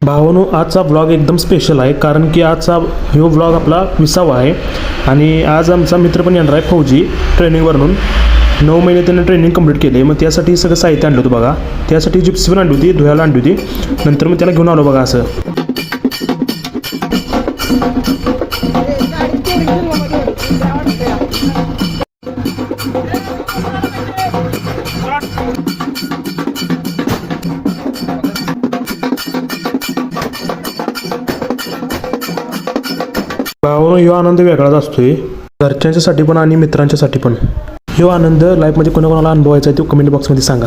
भावानो, आजचा ब्लॉग एकदम स्पेशल आहे, कारण की आजचा हा ब्लॉग आपला 20वा आहे आणि आज आमचा मित्र पण येणार आहे फौजी ट्रेनिंगवरून. 9 महिने त्याने ट्रेनिंग कंप्लीट केले. मग त्यासाठी सगळं साहित्य आणलं होतं बघा. त्यासाठी जिप्सी पण आणली होती, धुयाला आणली होती. नंतर मग त्याला घेऊन आलो बघा असं. भावानो, ह्यो आनंद वेगळाच असतोय, घरच्यांच्यासाठी पण आणि मित्रांच्यासाठी पण. ह्यो आनंद लाईफमध्ये कोणाकोणाला अनुभवायचा आहे तो कमेंट बॉक्समध्ये सांगा.